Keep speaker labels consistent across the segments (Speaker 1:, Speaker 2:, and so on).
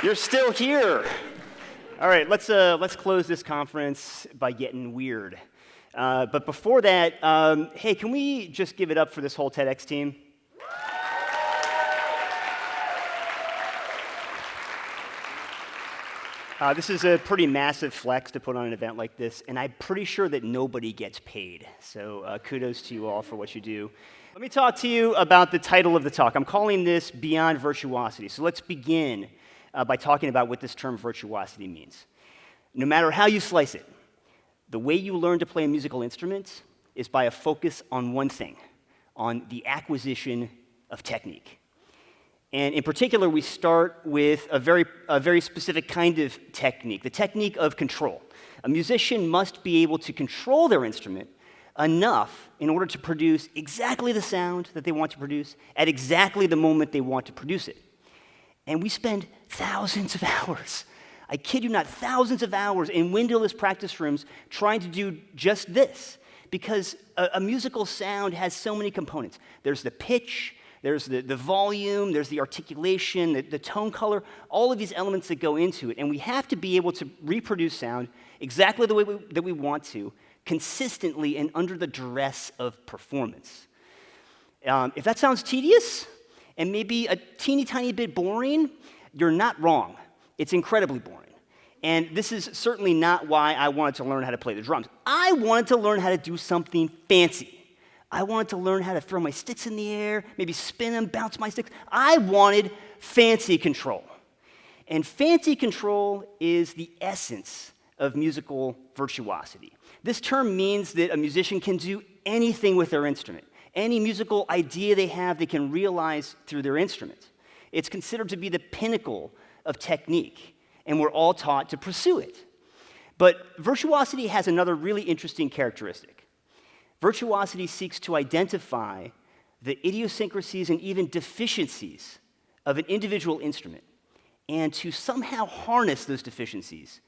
Speaker 1: You're still here. All right, let's close this conference by getting weird. But before that, hey, can we just give it up for this whole TEDx team? This is a pretty massive flex to put on an event like this, and I'm pretty sure that nobody gets paid. So kudos to you all for what you do. Let me talk to you about the title of the talk. I'm calling this Beyond Virtuosity. So let's begin by talking about what this term virtuosity means. No matter how you slice it, the way you learn to play a musical instrument is by a focus on one thing, on the acquisition of technique. And in particular, we start with a very specific kind of technique, the technique of control. A musician must be able to control their instrument enough in order to produce exactly the sound that they want to produce at exactly the moment they want to produce it. And we spend thousands of hours, I kid you not, thousands of hours in windowless practice rooms trying to do just this, because a musical sound has so many components. There's the pitch, there's the volume, there's the articulation, the tone color, all of these elements that go into it. And we have to be able to reproduce sound exactly the way that we want to, consistently and under the duress of performance. If that sounds tedious and maybe a teeny tiny bit boring, you're not wrong. It's incredibly boring. And this is certainly not why I wanted to learn how to play the drums. I wanted to learn how to do something fancy. I wanted to learn how to throw my sticks in the air, maybe spin them, bounce my sticks. I wanted fancy control. And fancy control is the essence of musical virtuosity. This term means that a musician can do anything with their instrument. Any musical idea they have, they can realize through their instrument. It's considered to be the pinnacle of technique, and we're all taught to pursue it. But virtuosity has another really interesting characteristic. Virtuosity seeks to identify the idiosyncrasies and even deficiencies of an individual instrument, and to somehow harness those deficiencies,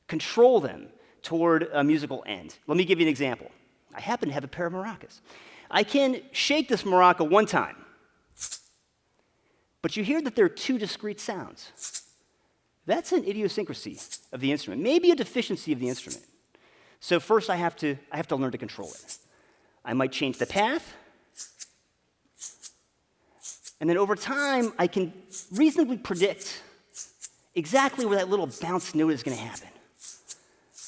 Speaker 1: control them toward a musical end. Let me give you an example. I happen to have a pair of maracas. I can shake this maraca one time, but you hear that there are two discrete sounds. That's an idiosyncrasy of the instrument, maybe a deficiency of the instrument. So first I have to learn to control it. I might change the path, and then over time I can reasonably predict exactly where that little bounce note is going to happen.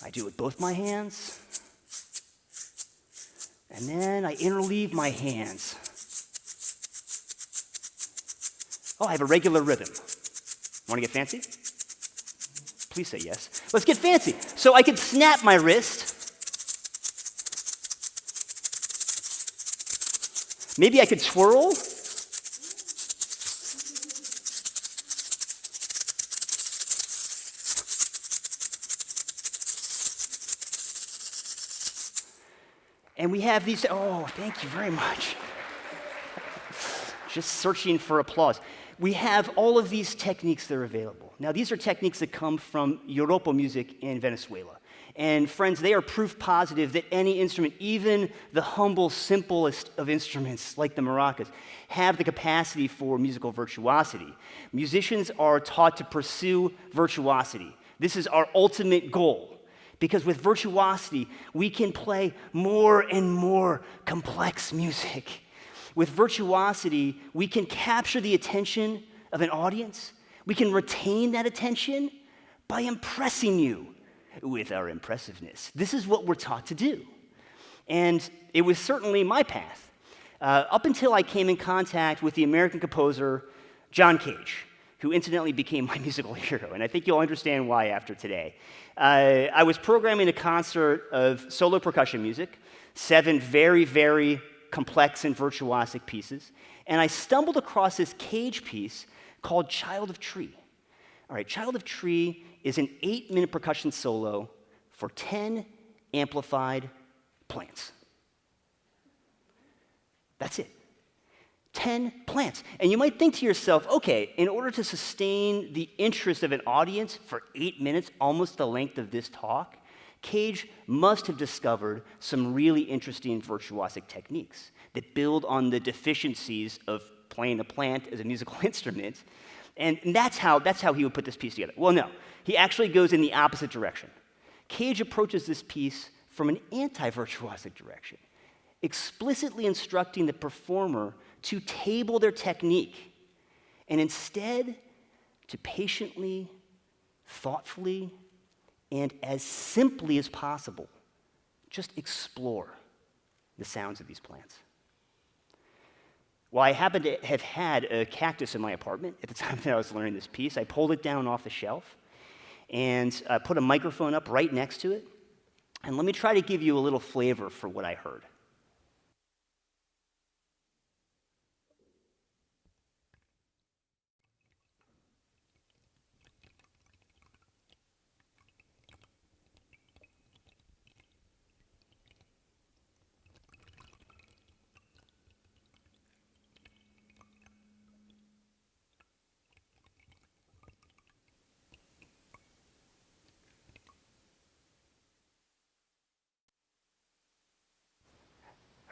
Speaker 1: I do it with both my hands, and then I interleave my hands. Oh, I have a regular rhythm. Want to get fancy? Please say yes. Let's get fancy. So I can snap my wrist. Maybe I could twirl. And we have these, oh, thank you very much. Just searching for applause. We have all of these techniques that are available. Now, these are techniques that come from Yoruba music in Venezuela. And friends, they are proof positive that any instrument, even the humble, simplest of instruments like the maracas, have the capacity for musical virtuosity. Musicians are taught to pursue virtuosity. This is our ultimate goal. Because with virtuosity, we can play more and more complex music. With virtuosity, we can capture the attention of an audience. We can retain that attention by impressing you with our impressiveness. This is what we're taught to do. And it was certainly my path. Up until I came in contact with the American composer John Cage, who incidentally became my musical hero, and I think you'll understand why after today. I was programming a concert of solo percussion music, 7 very, very complex and virtuosic pieces, and I stumbled across this Cage piece called Child of Tree. All right, Child of Tree is an 8-minute percussion solo for 10 amplified plants. That's it. 10 plants. And you might think to yourself, okay, in order to sustain the interest of an audience for 8 minutes, almost the length of this talk, Cage must have discovered some really interesting virtuosic techniques that build on the deficiencies of playing a plant as a musical instrument And that's how he would put this piece together. Well, no, he actually goes in the opposite direction. Cage approaches this piece from an anti-virtuosic direction, explicitly instructing the performer to table their technique and instead to patiently, thoughtfully, and as simply as possible, just explore the sounds of these plants. Well, I happened to have had a cactus in my apartment at the time that I was learning this piece. I pulled it down off the shelf and put a microphone up right next to it. And let me try to give you a little flavor for what I heard.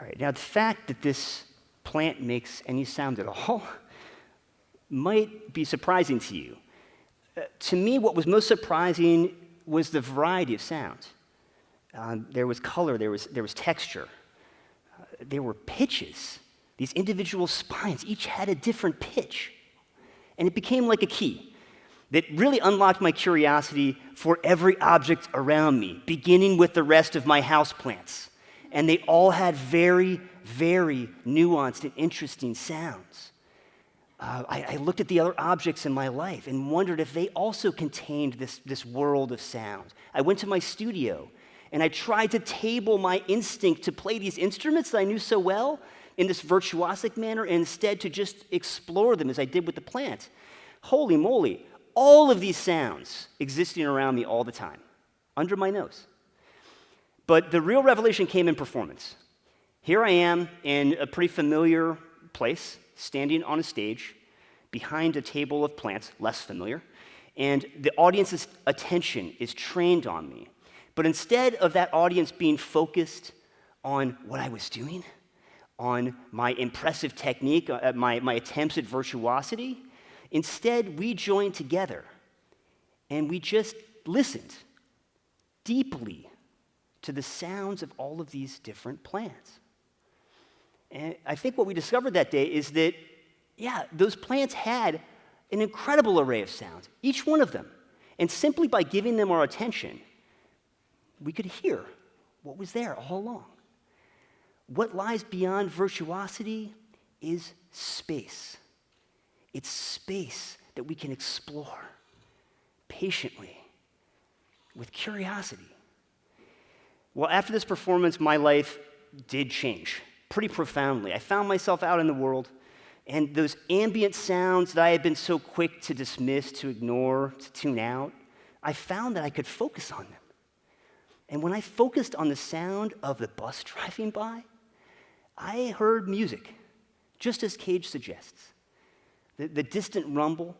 Speaker 1: All right, now the fact that this plant makes any sound at all might be surprising to you. To me, what was most surprising was the variety of sounds. There was color, there was texture, there were pitches. These individual spines each had a different pitch. And it became like a key that really unlocked my curiosity for every object around me, beginning with the rest of my houseplants. And they all had very, very nuanced and interesting sounds. I looked at the other objects in my life and wondered if they also contained this world of sound. I went to my studio and I tried to table my instinct to play these instruments that I knew so well in this virtuosic manner, and instead to just explore them as I did with the plant. Holy moly, all of these sounds existing around me all the time, under my nose. But the real revelation came in performance. Here I am in a pretty familiar place, standing on a stage behind a table of plants, less familiar, and the audience's attention is trained on me. But instead of that audience being focused on what I was doing, on my impressive technique, my attempts at virtuosity, instead we joined together and we just listened deeply to the sounds of all of these different plants. And I think what we discovered that day is that, those plants had an incredible array of sounds, each one of them. And simply by giving them our attention, we could hear what was there all along. What lies beyond virtuosity is space. It's space that we can explore patiently, with curiosity. Well, after this performance, my life did change pretty profoundly. I found myself out in the world, and those ambient sounds that I had been so quick to dismiss, to ignore, to tune out, I found that I could focus on them. And when I focused on the sound of the bus driving by, I heard music, just as Cage suggests. The distant rumble,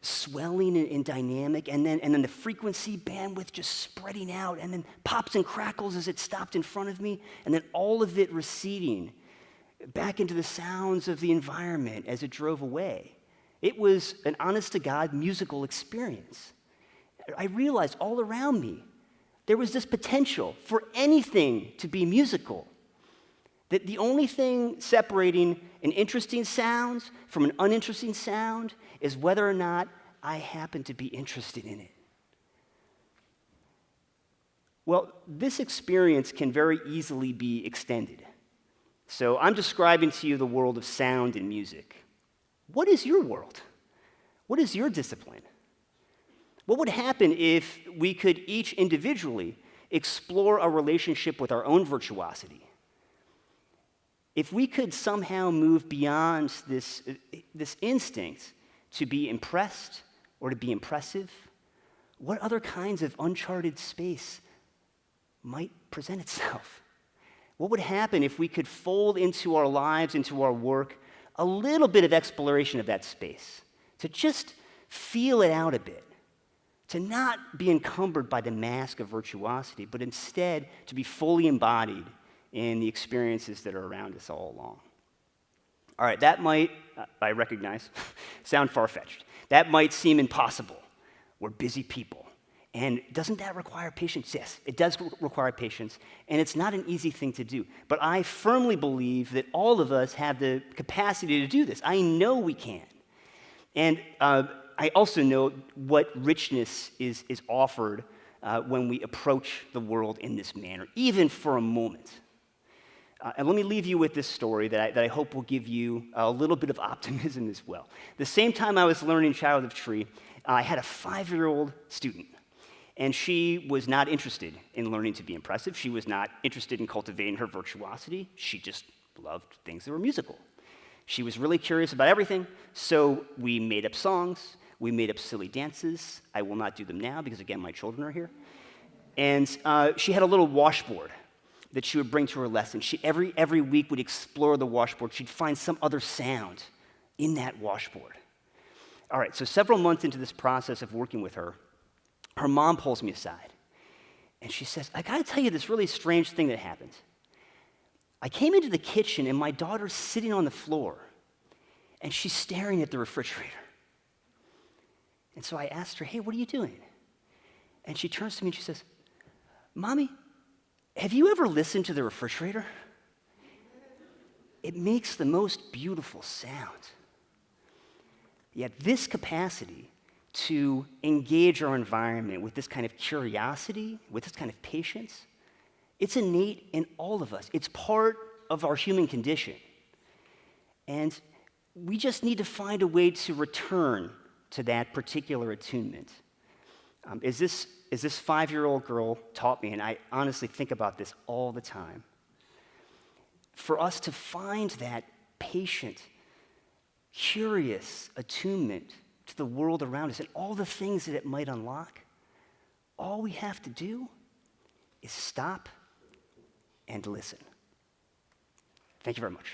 Speaker 1: swelling and dynamic, and then the frequency bandwidth just spreading out, and then pops and crackles as it stopped in front of me, and then all of it receding back into the sounds of the environment as it drove away. It was an honest-to-God musical experience. I realized all around me there was this potential for anything to be musical. That the only thing separating an interesting sound from an uninteresting sound is whether or not I happen to be interested in it. Well, this experience can very easily be extended. So I'm describing to you the world of sound and music. What is your world? What is your discipline? What would happen if we could each individually explore a relationship with our own virtuosity? If we could somehow move beyond this instinct to be impressed or to be impressive, what other kinds of uncharted space might present itself? What would happen if we could fold into our lives, into our work, a little bit of exploration of that space, to just feel it out a bit, to not be encumbered by the mask of virtuosity, but instead to be fully embodied in the experiences that are around us all along? All right, that might, I recognize, sound far-fetched. That might seem impossible. We're busy people. And doesn't that require patience? Yes, it does require patience, and it's not an easy thing to do. But I firmly believe that all of us have the capacity to do this. I know we can. And I also know what richness is offered when we approach the world in this manner, even for a moment. And let me leave you with this story that I hope will give you a little bit of optimism as well. The same time I was learning Child of Tree, I had a 5-year-old student. And she was not interested in learning to be impressive. She was not interested in cultivating her virtuosity. She just loved things that were musical. She was really curious about everything, so we made up songs. We made up silly dances. I will not do them now because, again, my children are here. And she had a little washboard that she would bring to her lesson. She every week would explore the washboard. She'd find some other sound in that washboard. All right, so several months into this process of working with her, her mom pulls me aside, and she says, I gotta tell you this really strange thing that happened. I came into the kitchen, and my daughter's sitting on the floor, and she's staring at the refrigerator. And so I asked her, hey, what are you doing? And she turns to me and she says, Mommy, have you ever listened to the refrigerator? It makes the most beautiful sound. Yet this capacity to engage our environment with this kind of curiosity, with this kind of patience, it's innate in all of us. It's part of our human condition. And we just need to find a way to return to that particular attunement. As this 5-year-old girl taught me, and I honestly think about this all the time, for us to find that patient, curious attunement to the world around us and all the things that it might unlock, all we have to do is stop and listen. Thank you very much.